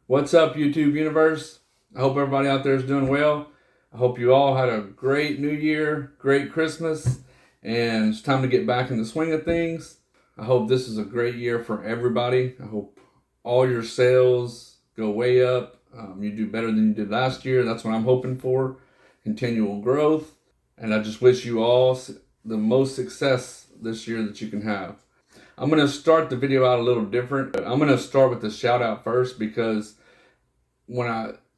What's up, YouTube universe? I hope everybody out there is doing well. I hope you all had a great new year, great Christmas, and it's time to get back in the swing of things. I hope this is a great year for everybody. I hope all your sales go way up. You do better than you did last year. That's what I'm hoping for. Continual growth. And I just wish you all the most success this year that you can have. I'm going to start the video out a little different. I'm going to start with the shout out first because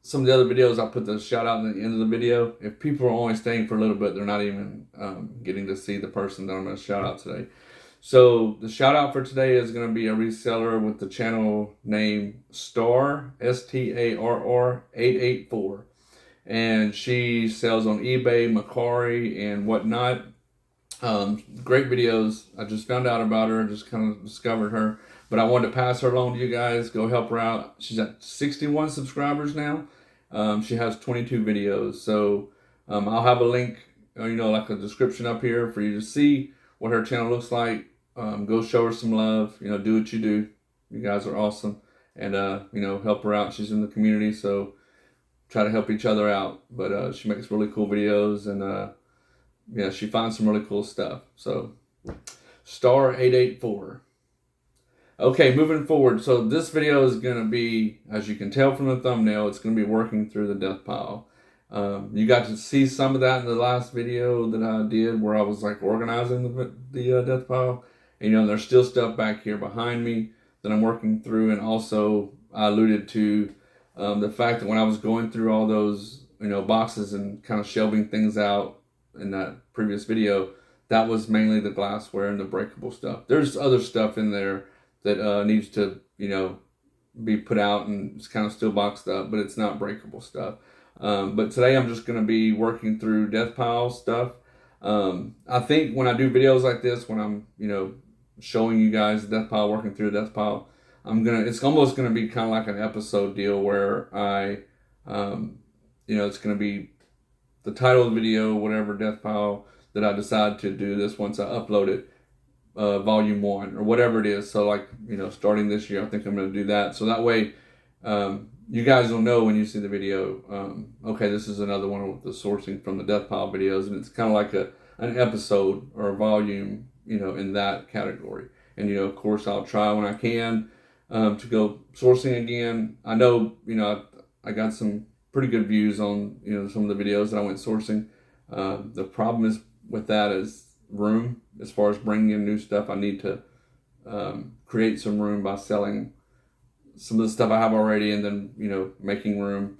some of the other videos I put the shout out at the end of the video. If people are only staying for a little bit, they're not even getting to see the person that I'm going to shout out today. So the shout out for today is going to be a reseller with the channel name Star STARR 884, and she sells on eBay, Macari, and whatnot. Great videos. I just found out about her, just kind of discovered her, but I wanted to pass her along to you guys. Go help her out. She's at 61 subscribers now. She has 22 videos, so I'll have a link, like a description up here for you to see what her channel looks like. Go show her some love. Do what you do. You guys are awesome, and help her out. She's in the community, so try to help each other out. But she makes really cool videos, and she finds some really cool stuff. So Star 884. Okay, moving forward. So this video is going to be, as you can tell from the thumbnail, it's going to be working through the death pile. You got to see some of that in the last video that I did where I was like organizing the death pile. And there's still stuff back here behind me that I'm working through. And also I alluded to the fact that when I was going through all those boxes and kind of shelving things out in that previous video, that was mainly the glassware and the breakable stuff. There's other stuff in there that needs to, be put out and it's kind of still boxed up, but it's not breakable stuff. But today I'm just going to be working through death pile stuff. I think when I do videos like this, when I'm, showing you guys the death pile, working through the death pile, it's almost going to be kind of like an episode deal where it's going to be the title of the video, whatever death pile that I decide to do this once I upload it. Volume 1 or whatever it is. So starting this year, I think I'm going to do that. So that way, you guys will know when you see the video, okay, this is another one with the sourcing from the death pile videos. And it's kind of like an episode or a volume, in that category. And, of course, I'll try when I can to go sourcing again. I know, I got some pretty good views on, some of the videos that I went sourcing. The problem is with that is room. As far as bringing in new stuff, I need to create some room by selling some of the stuff I have already, and then making room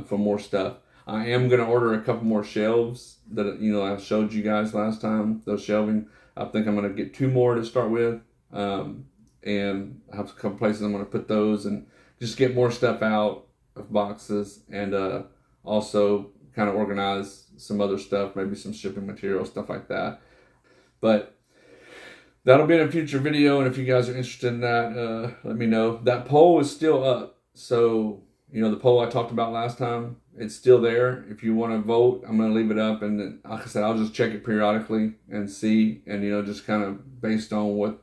for more stuff. I am going to order a couple more shelves that I showed you guys last time. Those shelving, I think I'm going to get 2 more to start with, and I have a couple places I'm going to put those and just get more stuff out of boxes, and also kind of organize some other stuff, maybe some shipping material, stuff like that. But that'll be in a future video, and if you guys are interested in that, let me know. That poll is still up. So, the poll I talked about last time, it's still there. If you want to vote, I'm going to leave it up. And then, like I said, I'll just check it periodically and see. And, just kind of based on what,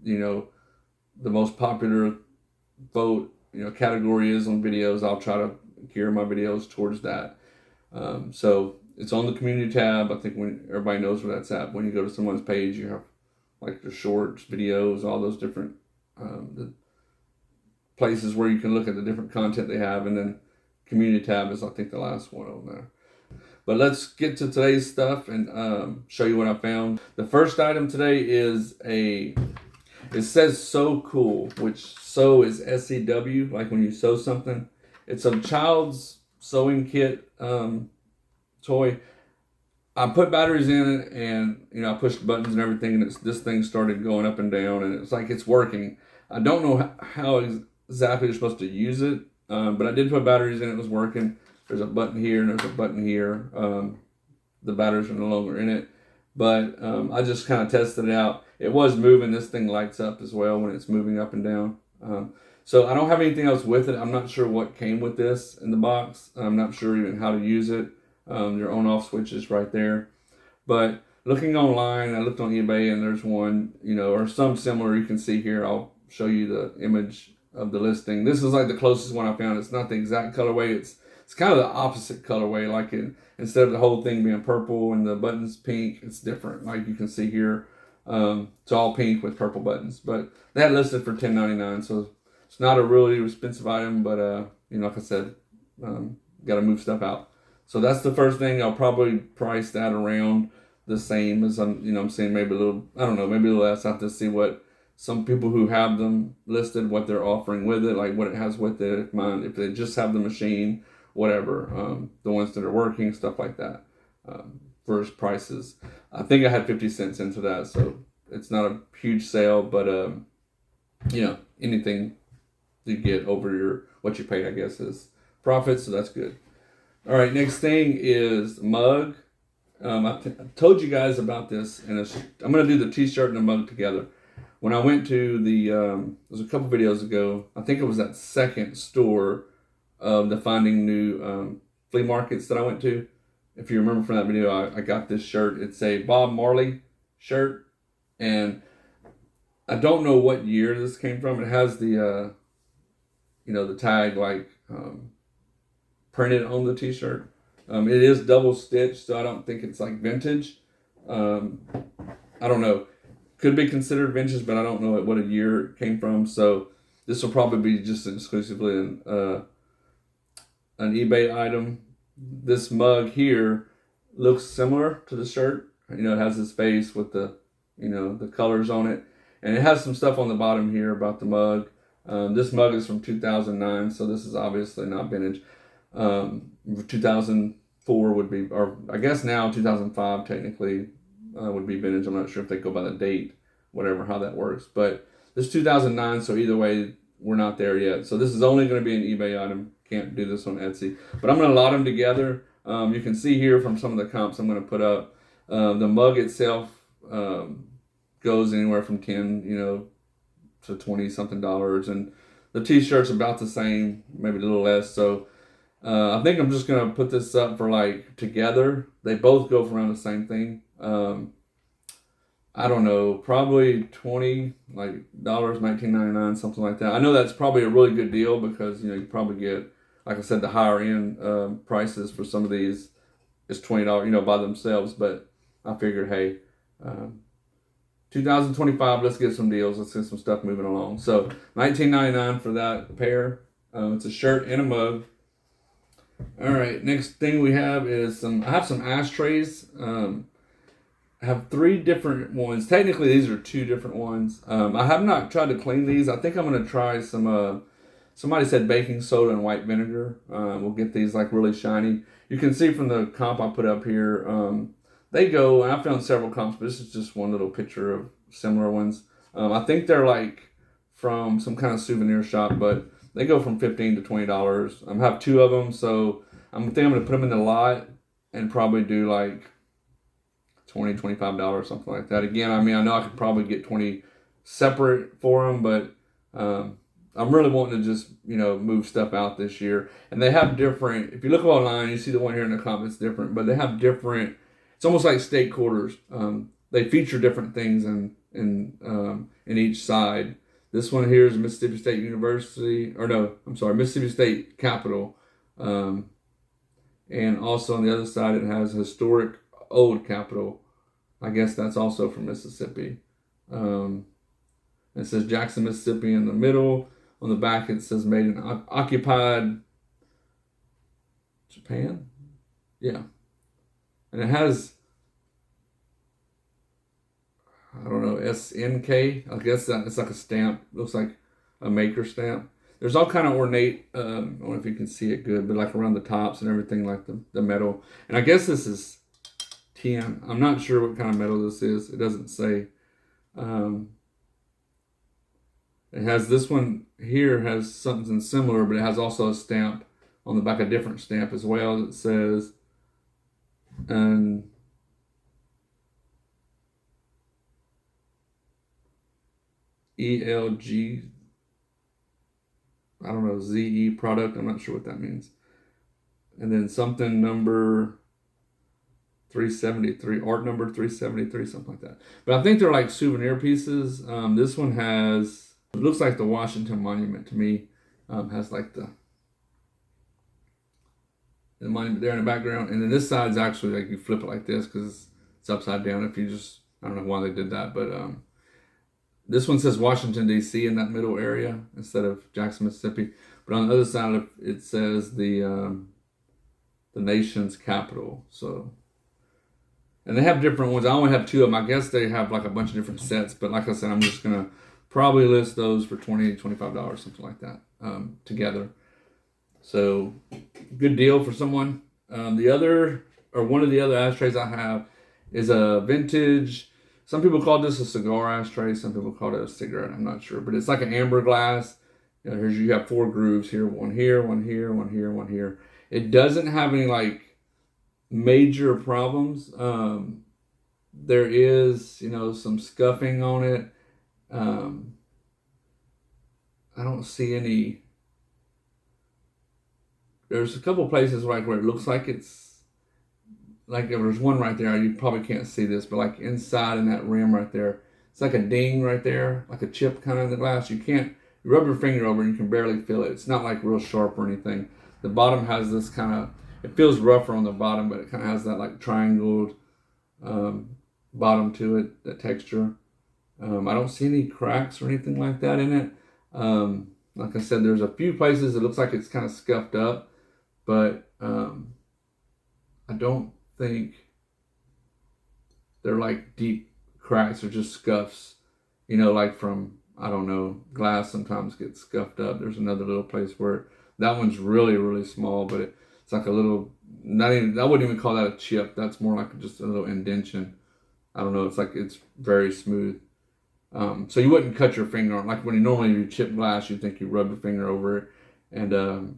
the most popular vote, category is on videos, I'll try to gear my videos towards that. So it's on the community tab. I think when everybody knows where that's at. When you go to someone's page, you have like the shorts, videos, all those different the places where you can look at the different content they have. And then community tab is, I think, the last one on there. But let's get to today's stuff and show you what I found. The first item today is it says "So Cool," which sew is SEW, like when you sew something. It's a child's sewing kit toy. I put batteries in it, and I pushed buttons and everything, and this thing started going up and down, and it's like it's working. I don't know how exactly you're supposed to use it, but I did put batteries in it. It was working. There's a button here and there's a button here. The batteries are no longer in it, but I just kind of tested it out. It was moving. This thing lights up as well when it's moving up and down. So I don't have anything else with it. I'm not sure what came with this in the box. I'm not sure even how to use it. Your on-off switch is right there. But looking online, I looked on eBay, and there's one, or some similar you can see here. I'll show you the image of the listing. This is like the closest one I found. It's not the exact colorway. It's kind of the opposite colorway. Like instead of the whole thing being purple and the buttons pink, it's different. Like you can see here, it's all pink with purple buttons. But they had listed for $10.99, so it's not a really expensive item. But like I said, got to move stuff out. So that's the first thing. I'll probably price that around the same as I'm saying, maybe a little, I don't know, maybe a little less. I have to see what some people who have them listed, what they're offering with it, like what it has with it. If they just have the machine, whatever, the ones that are working, stuff like that. First prices. I think I had 50 cents into that, so it's not a huge sale, but anything you get over what you paid, I guess, is profit, so that's good. All right, next thing is mug. I told you guys about this, and I'm going to do the t-shirt and the mug together. When I went to it was a couple videos ago, I think it was that second store of the Finding New flea markets that I went to. If you remember from that video, I got this shirt. It's a Bob Marley shirt, and I don't know what year this came from. It has the the tag like printed on the t-shirt. It is double stitched, so I don't think it's like vintage. I don't know. Could be considered vintage, but I don't know what a year it came from. So this will probably be just exclusively an eBay item. This mug here looks similar to the shirt. It has his face with the the colors on it, and it has some stuff on the bottom here about the mug. This mug is from 2009, so this is obviously not vintage. 2004 would be, or I guess now 2005 technically would be vintage. I'm not sure if they go by the date, whatever, how that works. But this 2009, so either way, we're not there yet. So this is only going to be an eBay item. Can't do this on Etsy. But I'm going to lot them together. You can see here from some of the comps I'm going to put up. The mug itself goes anywhere from 10, to 20 something dollars, and the t-shirt's about the same, maybe a little less. So I think I'm just gonna put this up for like together. They both go for around the same thing. I don't know, probably $20 $19.99, something like that. I know that's probably a really good deal because you probably get, like I said, the higher end prices for some of these is $20 by themselves. But I figured, hey, 2025, let's get some deals. Let's get some stuff moving along. So $19.99 for that pair. It's a shirt and a mug. All right, next thing we have is I have some ashtrays. I have 3 different ones. Technically, these are 2 different ones. I have not tried to clean these. I think I'm going to try some, somebody said baking soda and white vinegar. We'll get these like really shiny. You can see from the comp I put up here, they go, and I found several comps, but this is just one little picture of similar ones. I think they're like from some kind of souvenir shop, but they go from $15 to $20. I have 2 of them, so I'm going to put them in the lot and probably do like $20, $25, something like that. Again, I know I could probably get 20 separate for them, but I'm really wanting to just, move stuff out this year. And they have different, if you look online, you see the one here in the comments different, but they have different, it's almost like state quarters. They feature different things in each side. This one here is Mississippi State University, Mississippi State Capitol. And also on the other side, it has historic old Capitol. I guess that's also from Mississippi. It says Jackson, Mississippi in the middle. On the back, it says made in occupied Japan. Yeah. And it has, I don't know, SNK. I guess it's like a stamp. Looks like a maker stamp. There's all kind of ornate, I don't know if you can see it good, but like around the tops and everything, like the metal. And I guess this is tin. I'm not sure what kind of metal this is. It doesn't say. It has this one here has something similar, but it has also a stamp on the back, a different stamp as well that says, ELG, I don't know, ZE product. I'm not sure what that means. And then something number 373, art number 373, something like that. But I think they're like souvenir pieces. This one has It looks like the Washington Monument to me. Has like the monument there in the background, and then this side's actually like you flip it like this because it's upside down. If you just, I don't know why they did that, but this one says Washington D.C. in that middle area instead of Jackson, Mississippi. But on the other side, it says the nation's capital. So, and they have different ones. I only have two of them. I guess they have like a bunch of different sets. But like I said, I'm just gonna probably list those for $20, $25, something like that, together. So, good deal for someone. The other, or one of the other ashtrays I have is a vintage. Some people call this a cigar ashtray. Some people call it a cigarette. I'm not sure, but it's like an amber glass. You have 4 grooves here, one here, one here, one here, one here. It doesn't have any like major problems. There is, some scuffing on it. I don't see any. There's a couple places like where it looks like it's like there's one right there. You probably can't see this, but like inside in that rim right there, it's like a ding right there, like a chip kind of in the glass. You rub your finger over and you can barely feel it. It's not like real sharp or anything. The bottom has this kind of, it feels rougher on the bottom, but it kind of has that like triangled bottom to it, that texture. I don't see any cracks or anything like that in it. Like I said, there's a few places it looks like it's kind of scuffed up, but I don't think they're like deep cracks or just scuffs, like from, I don't know, glass sometimes gets scuffed up. There's another little place where that one's really, really small, but it's like a little, I wouldn't even call that a chip. That's more like just a little indentation. I don't know. It's like, it's very smooth. So you wouldn't cut your finger on, like when you normally chip glass, you think you rub your finger over it and,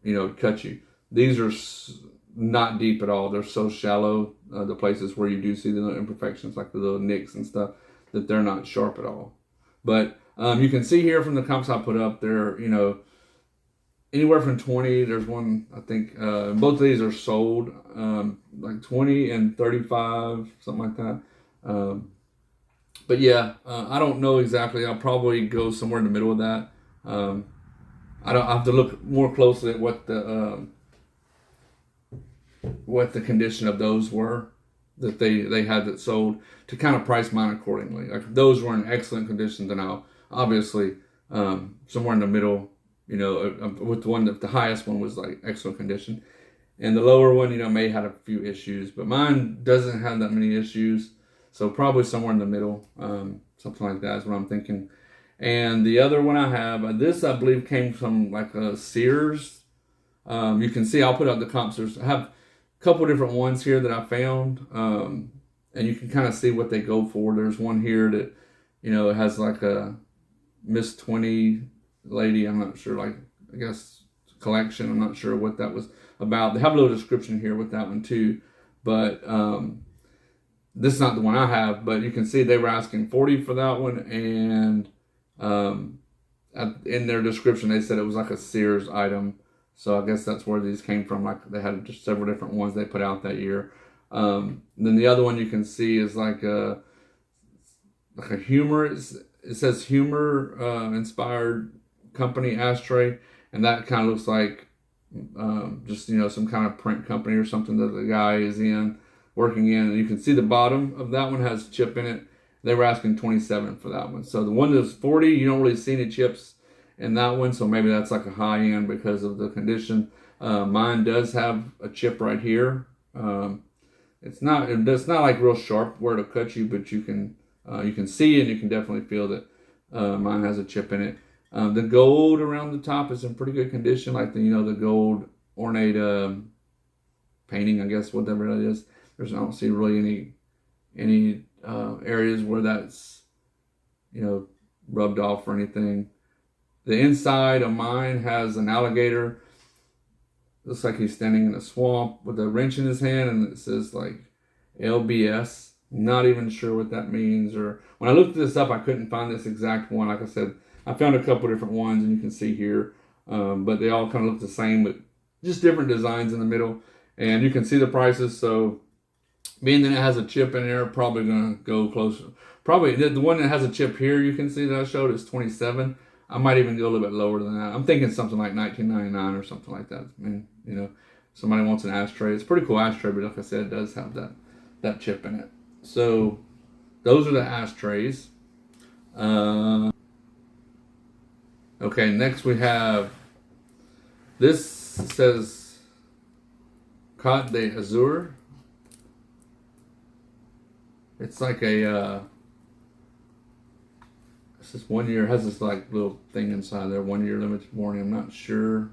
it cut you. These are not deep at all. They're so shallow, the places where you do see the little imperfections, like the little nicks and stuff, that they're not sharp at all. But you can see here from the comps I put up, they're, anywhere from 20. There's one, I think, both of these are sold, like 20 and 35, something like that. But yeah, I don't know exactly. I'll probably go somewhere in the middle of that. I have to look more closely at what the condition of those were that they had that sold to kind of price mine accordingly. Like if those were in excellent condition, then I'll obviously somewhere in the middle. With the one that the highest one was like excellent condition, and the lower one, may have a few issues, but mine doesn't have that many issues. So probably somewhere in the middle, something like that is what I'm thinking. And the other one I have, this I believe came from like a Sears. You can see, I'll put out the comps. I have a couple different ones here that I found, and you can kind of see what they go for. There's one here that, it has like a Miss 20 lady. I'm not sure, like, I guess collection. I'm not sure what that was about. They have a little description here with that one too, but this is not the one I have, but you can see they were asking $40 for that one, and in their description they said it was like a Sears item. So I guess that's where these came from. Like they had just several different ones they put out that year. Then the other one you can see is like a humor. It says humor inspired company ashtray, and that kind of looks like just some kind of print company or something that the guy is working in, and you can see the bottom of that one has chip in it. They were asking $27 for that one. So the one that's $40, you don't really see any chips in that one, so maybe that's like a high end because of the condition. Mine does have a chip right here. It's not like real sharp where it'll cut you, but you can see and you can definitely feel that mine has a chip in it. The gold around the top is in pretty good condition, like the gold ornate painting, I guess, whatever that is. I don't see really any areas where that's rubbed off or anything. The inside of mine has an alligator. Looks like he's standing in a swamp with a wrench in his hand, and it says like LBS. Not even sure what that means. Or when I looked this up, I couldn't find this exact one. Like I said, I found a couple different ones, and you can see here, but they all kind of look the same, but just different designs in the middle. And you can see the prices. So Being that it has a chip in there, probably gonna go closer. Probably the one that has a chip here, you can see that I showed is 27. I might even go a little bit lower than that. I'm thinking something like 1999 or something like that. I mean, somebody wants an ashtray. It's a pretty cool ashtray, but like I said, it does have that chip in it. So those are the ashtrays. Okay, next we have this says Côte d'Azur. It's like a this is 1 year, has this like little thing inside there, 1 year limited warranty. I'm not sure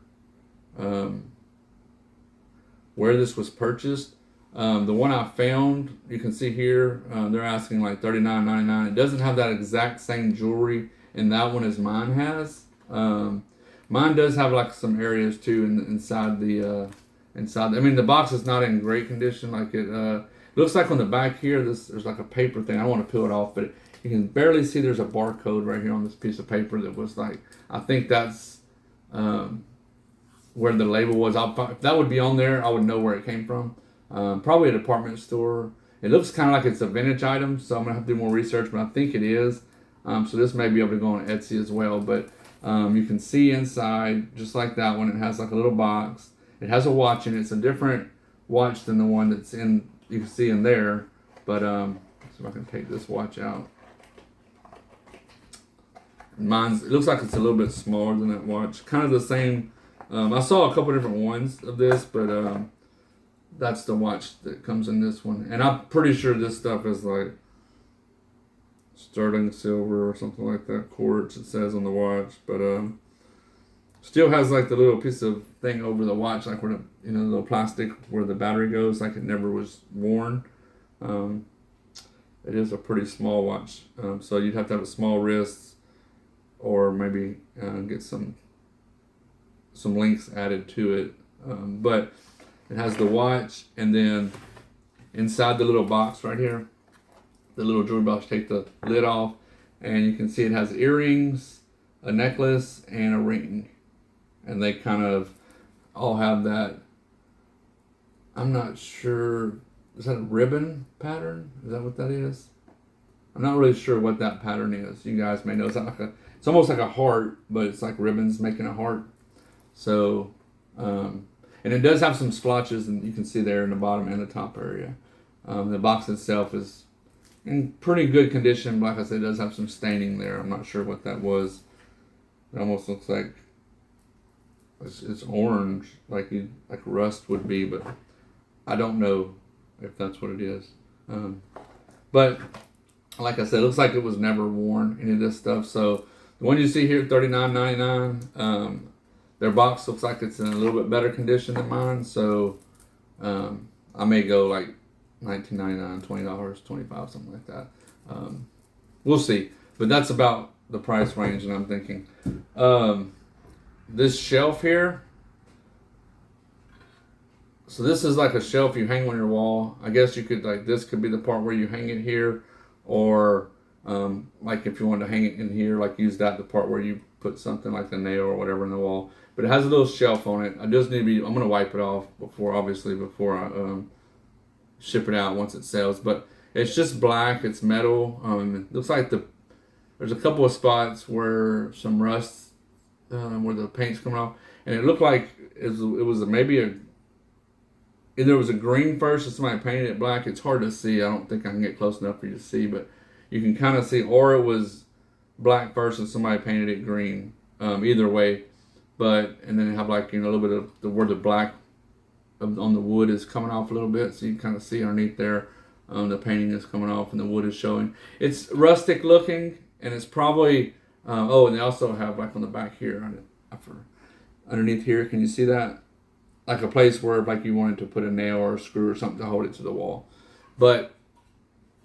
where this was purchased. The one I found, you can see here, they're asking like $39.99. It doesn't have that exact same jewelry in that one as mine has. Mine does have like some areas too inside the inside. I mean, the box is not in great condition. Like it looks like on the back here, there's like a paper thing. I don't want to peel it off, but you can barely see there's a barcode right here on this piece of paper that was like, I think that's where the label was. If that would be on there, I would know where it came from. Probably a department store. It looks kind of like it's a vintage item, so I'm gonna have to do more research, but I think it is. So this may be able to go on Etsy as well, but you can see inside, just like that one, it has like a little box. It has a watch in it. It's a different watch than the one that's in, you can see in there, but let's see if I can take this watch out. It looks like it's a little bit smaller than that watch. Kind of the same. I saw a couple different ones of this, but that's the watch that comes in this one. And I'm pretty sure this stuff is like sterling silver or something like that. Quartz, it says on the watch. But still has like the little piece of thing over the watch, like where the little plastic where the battery goes, like it never was worn. It is a pretty small watch. So you'd have to have a small wrist, or maybe get some links added to it. But it has the watch, and then inside the little box right here, the little jewelry box, take the lid off, and you can see it has earrings, a necklace, and a ring. And they kind of all have that, I'm not sure, is that a ribbon pattern? Is that what that is? I'm not really sure what that pattern is. You guys may know. It's almost like a heart, but it's like ribbons making a heart. So, and it does have some splotches, and you can see there in the bottom and the top area. The box itself is in pretty good condition, but like I said, it does have some staining there. I'm not sure what that was. It almost looks like it's orange, like rust would be, but I don't know if that's what it is. But like I said, it looks like it was never worn, any of this stuff. So the one you see here, $39.99. Their box looks like it's in a little bit better condition than mine, so I may go like $19.99, $20, $25, something like that. We'll see, but that's about the price range that I'm thinking. This shelf here, so this is like a shelf you hang on your wall. I guess you could, like, this could be the part where you hang it here, or like if you want to hang it in here, like use the part where you put something like a nail or whatever in the wall. But it has a little shelf on it. I just need to I'm going to wipe it off before I ship it out once it sells. But it's just black. It's metal. It looks like there's a couple of spots where some rust, where the paint's coming off. And it looked like it was either it was a green first and somebody painted it black. It's hard to see. I don't think I can get close enough for you to see. But you can kind of see, or it was black first and somebody painted it green. Either way. And then have like, a little bit of where the black on the wood is coming off a little bit, so you can kind of see underneath there, the painting is coming off and the wood is showing. It's rustic looking, and it's probably and they also have like on the back here, underneath here, can you see that? Like a place where like you wanted to put a nail or a screw or something to hold it to the wall. But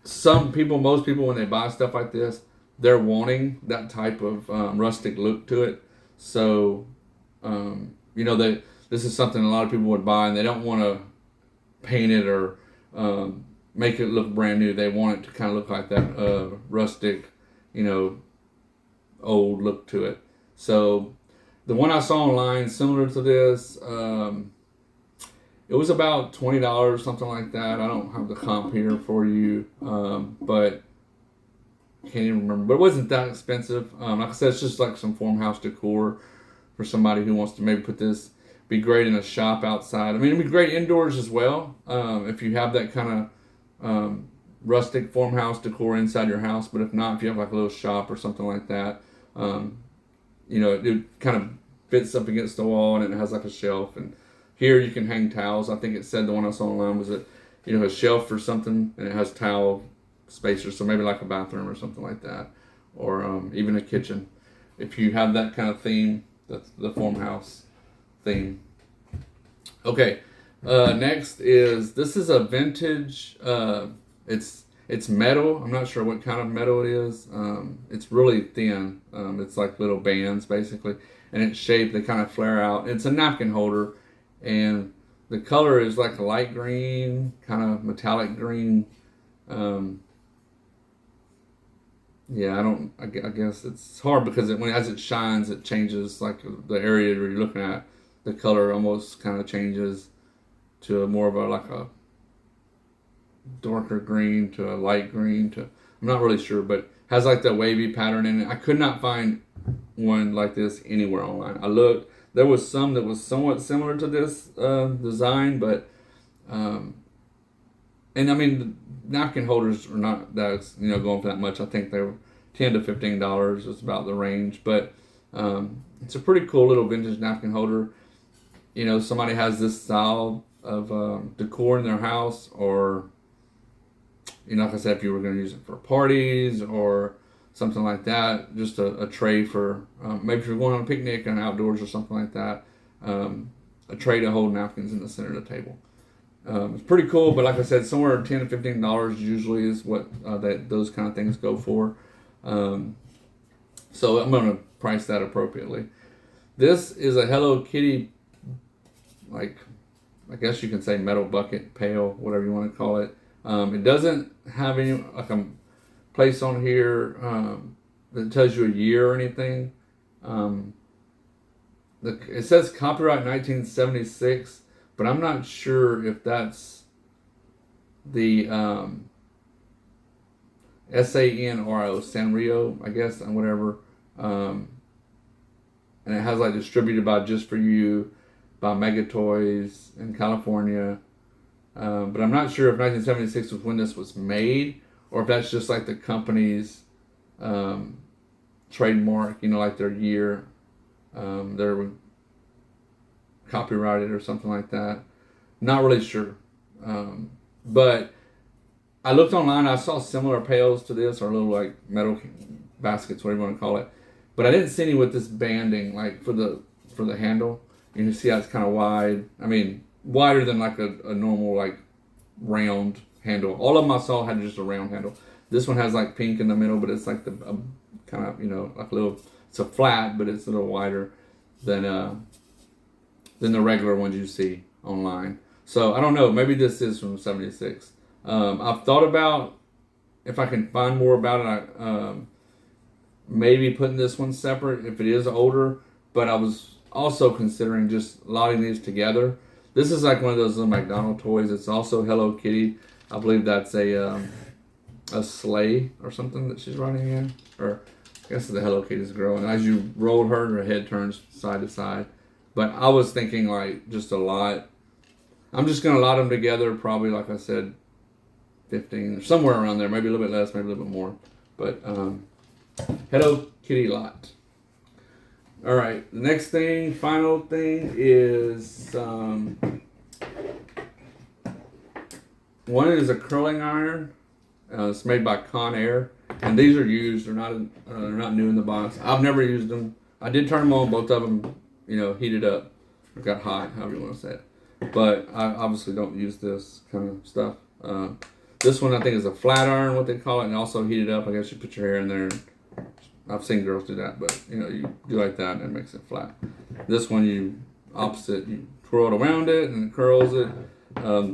most people when they buy stuff like this, they're wanting that type of rustic look to it. So this is something a lot of people would buy, and they don't want to paint it or make it look brand new. They want it to kind of look like that rustic, old look to it. So the one I saw online, similar to this, It was about $20, something like that. I don't have the comp here for you, but I can't even remember. But it wasn't that expensive. Like I said, it's just like some farmhouse decor for somebody who wants to maybe put this. Be great in a shop outside. I mean, it'd be great indoors as well, if you have that kind of rustic farmhouse decor inside your house. But if not, if you have like a little shop or something like that, it kind of fits up against the wall and it has like a shelf. And here you can hang towels. I think it said the one I saw online was a shelf or something, and it has towel spacers, so maybe like a bathroom or something like that, or even a kitchen. If you have that kind of theme, that's the farmhouse theme. Okay, next this is a vintage. It's metal. I'm not sure what kind of metal it is. It's really thin. It's like little bands basically, and it's shaped. They kind of flare out. It's a napkin holder, and the color is like a light green, kind of metallic green. I guess it's hard because as it shines, it changes, like the area where you're looking at. The color almost kind of changes to more of a darker green to a light green to, I'm not really sure, but has like the wavy pattern in it. I could not find one like this anywhere online. I looked. There was some that was somewhat similar to this design, but and I mean, the napkin holders are not that going for that much. I think they were $10 to $15 is about the range, but it's a pretty cool little vintage napkin holder. Somebody has this style of decor in their house, or like I said, if you were going to use it for parties or something like that, just a tray for maybe if you're going on a picnic and outdoors or something like that, a tray to hold napkins in the center of the table. It's pretty cool, but like I said, somewhere $10 to $15 usually is what those kind of things go for. So I'm going to price that appropriately. This is a Hello Kitty, like, I guess you can say metal bucket, pail, whatever you want to call it. It doesn't have any like a place on here that tells you a year or anything. It says copyright 1976, but I'm not sure if that's the SANRIO, Sanrio, I guess, and whatever. And it has like distributed by Just For You, by Mega Toys in California. But I'm not sure if 1976 was when this was made, or if that's just like the company's trademark, like their year, they're copyrighted or something like that. Not really sure. But I looked online, I saw similar pails to this, or little like metal baskets, whatever you want to call it. But I didn't see any with this banding, like for the handle. You can see how it's kind of wide. I mean, wider than like a normal like round handle. All of them I saw had just a round handle. This one has like pink in the middle, but it's like the kind of like a little. It's a flat, but it's a little wider than the regular ones you see online. So I don't know. Maybe this is from '76. I've thought about if I can find more about it. Maybe putting this one separate if it is older. But I was also considering just lotting these together. This is like one of those little McDonald toys. It's also Hello Kitty. I believe that's a sleigh or something that she's riding in. Or I guess the Hello Kitty's girl. And as you roll her head turns side to side. But I was thinking like just a lot. I'm just going to lot them together. Probably, like I said, 15. Somewhere around there. Maybe a little bit less, maybe a little bit more. But Hello Kitty lot. All right, the next thing, final thing is one is a curling iron. It's made by Conair, and these are used. They're not new in the box. I've never used them. I did turn them on. Both of them, heated up or got hot, however you want to say it. But I obviously don't use this kind of stuff. This one I think is a flat iron, what they call it, and also heated up. I guess you put your hair in there. I've seen girls do that, but you do like that and it makes it flat. This one you twirl it around it and it curls it.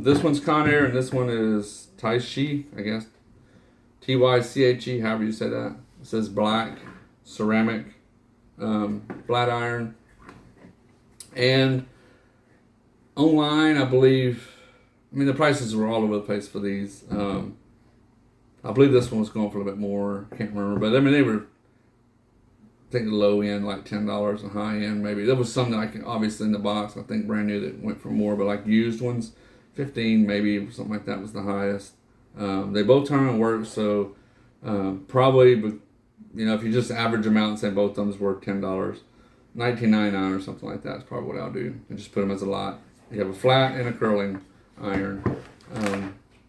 This one's Conair and this one is Taishi, I guess. Tyche, however you say that. It says black, ceramic, flat iron. And Online, I believe, I mean, the prices were all over the place for these. I believe this one was going for a little bit more. I can't remember, but I mean, they were, I think the low end like $10, the high end maybe. There was some that I can obviously in the box. I think brand new that went for more, but like used ones, 15 maybe something like that was the highest. They both turn and work, so probably, but you know, if you just average them out and say both of them is worth $10, $19.99 or something like that is probably what I'll do, and just put them as a lot. You have a flat and a curling iron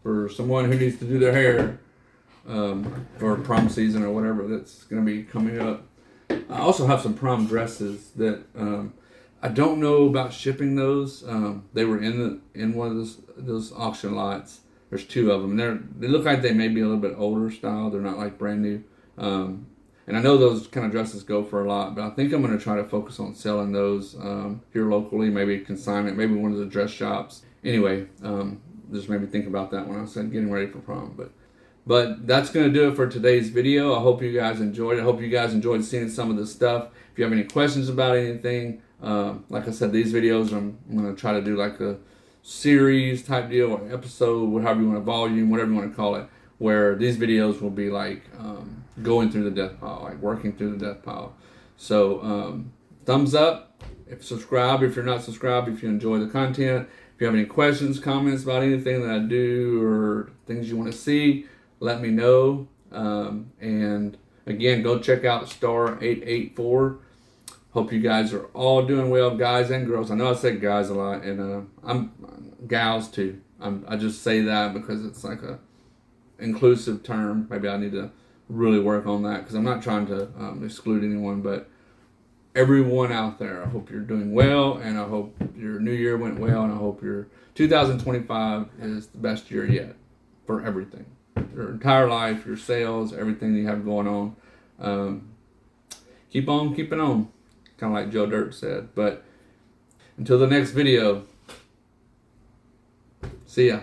for someone who needs to do their hair for prom season or whatever that's going to be coming up. I also have some prom dresses that I don't know about shipping those. They were in one of those auction lots. There's two of them. They look like they may be a little bit older style. They're not like brand new. And I know those kind of dresses go for a lot, but I think I'm going to try to focus on selling those here locally, maybe consignment, maybe one of the dress shops. Anyway, just made me think about that when I said getting ready for prom. But that's going to do it for today's video. I hope you guys enjoyed it. I hope you guys enjoyed seeing some of this stuff. If you have any questions about anything, like I said, these videos, I'm going to try to do like a series type deal or episode, whatever you want, a volume, whatever you want to call it, where these videos will be like going through the death pile, like working through the death pile. So thumbs up, subscribe if you're not subscribed, if you enjoy the content. If you have any questions, comments about anything that I do or things you want to see, let me know. And again, go check out Star 884. Hope you guys are all doing well, guys and girls. I know I said guys a lot, and I'm gals too. I just say that because it's like a inclusive term. Maybe I need to really work on that because I'm not trying to exclude anyone, but everyone out there, I hope you're doing well, and I hope your new year went well, and I hope your 2025 is the best year yet for everything. Your entire life, your sales, everything you have going on. Keep on keeping on, kind of like Joe Dirt said. But until the next video, see ya.